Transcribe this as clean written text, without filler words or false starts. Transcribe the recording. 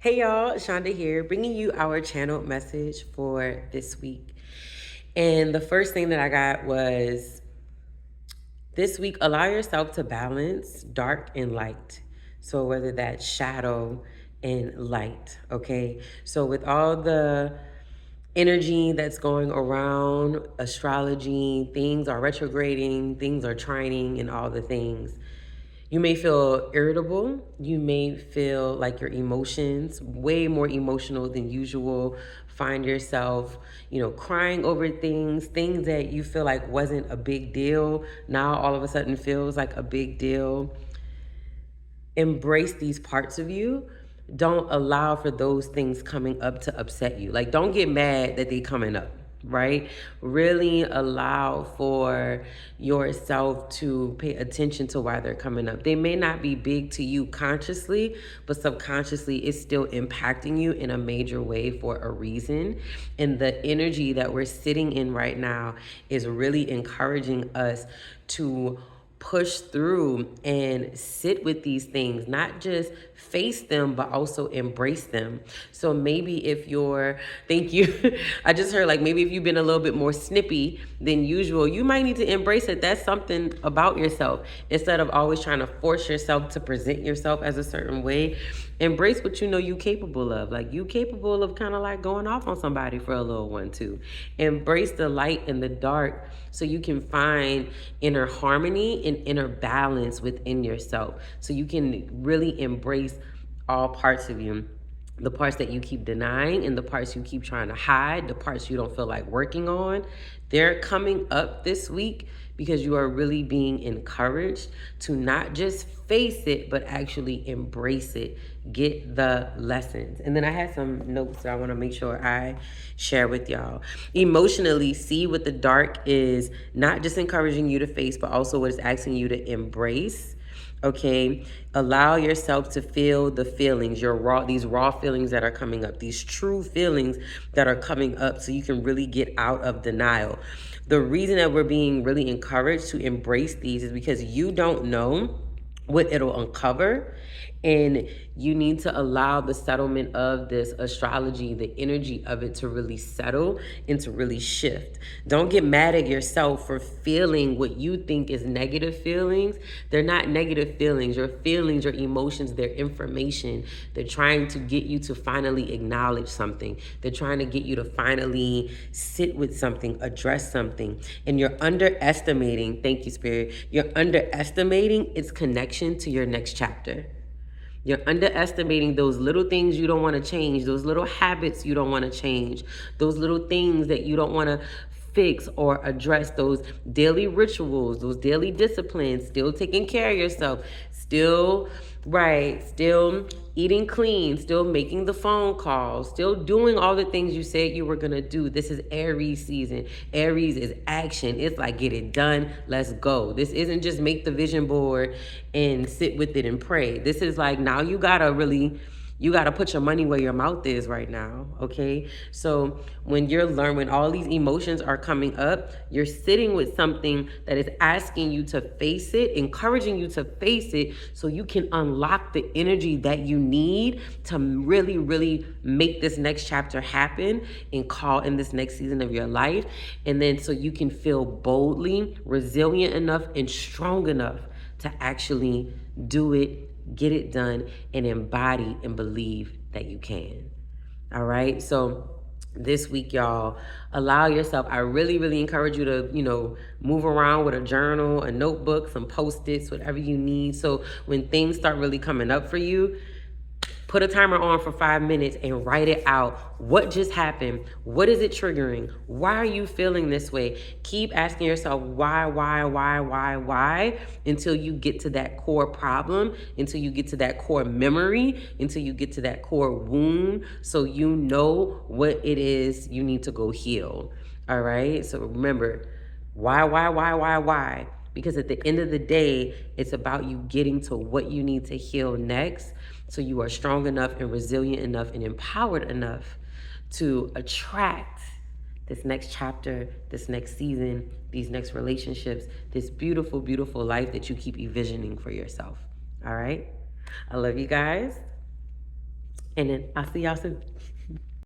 Hey y'all, Shanda here, bringing you our channel message for this week. And the first thing that I got was this week, allow yourself to balance dark and light. So, whether that's shadow and light, okay? So, with all the energy that's going around astrology, things are retrograding, things are trining, and all the things. You may feel irritable. You may feel like your emotions, way more emotional than usual. Find yourself, crying over things that you feel like wasn't a big deal. Now all of a sudden feels like a big deal. Embrace these parts of you. Don't allow for those things coming up to upset you. Like, don't get mad that they coming up, right? Really allow for yourself to pay attention to why they're coming up. They may not be big to you consciously, but subconsciously it's still impacting you in a major way for a reason. And the energy that we're sitting in right now is really encouraging us to push through and sit with these things, not just face them, but also embrace them. So maybe if you're, thank you, I just heard like maybe if you've been a little bit more snippy than usual, you might need to embrace it. That's something about yourself. Instead of always trying to force yourself to present yourself as a certain way, embrace what you know you capable of. Like you capable of kind of like going off on somebody for a little one too. Embrace the light and the dark so you can find inner harmony and inner balance within yourself. So you can really embrace all parts of you. The parts that you keep denying and the parts you keep trying to hide, the parts you don't feel like working on, they're coming up this week because you are really being encouraged to not just face it, but actually embrace it. Get the lessons. And then I had some notes that I want to make sure I share with y'all. Emotionally, see what the dark is not just encouraging you to face, but also what it's asking you to embrace. Okay, allow yourself to feel the feelings, these raw feelings that are coming up, these true feelings that are coming up, so you can really get out of denial. The reason that we're being really encouraged to embrace these is because you don't know what it'll uncover, and you need to allow the settlement of this astrology, the energy of it, to really settle and to really shift. Don't get mad at yourself for feeling what you think is negative feelings. They're not negative feelings. Your feelings, your emotions, they're information. They're trying to get you to finally acknowledge something. They're trying to get you to finally sit with something, address something. And you're underestimating, thank you, Spirit, you're underestimating its connection to your next chapter. You're underestimating those little things you don't want to change, those little habits you don't want to change, those little things that you don't want to fix or address, those daily rituals, those daily disciplines, still taking care of yourself, still eating clean, still making the phone calls, still doing all the things you said you were going to do. This is Aries season. Aries is action. It's like, get it done. Let's go. This isn't just make the vision board and sit with it and pray. This is like, now you got to put your money where your mouth is right now, okay? So when all these emotions are coming up, you're sitting with something that is asking you to face it, encouraging you to face it, so you can unlock the energy that you need to really, really make this next chapter happen and call in this next season of your life. And then so you can feel boldly, resilient enough, and strong enough to actually do it, get it done, and embody and believe that you can. All right. So this week, y'all, allow yourself. I really, really encourage you to, move around with a journal, a notebook, some Post-its, whatever you need. So when things start really coming up for you, put a timer on for 5 minutes and write it out. What just happened? What is it triggering? Why are you feeling this way? Keep asking yourself why, until you get to that core problem, until you get to that core memory, until you get to that core wound, so you know what it is you need to go heal. All right? So remember, why? Because at the end of the day, it's about you getting to what you need to heal next, so you are strong enough and resilient enough and empowered enough to attract this next chapter, this next season, these next relationships, this beautiful, beautiful life that you keep envisioning for yourself. All right? I love you guys. And then I'll see y'all soon.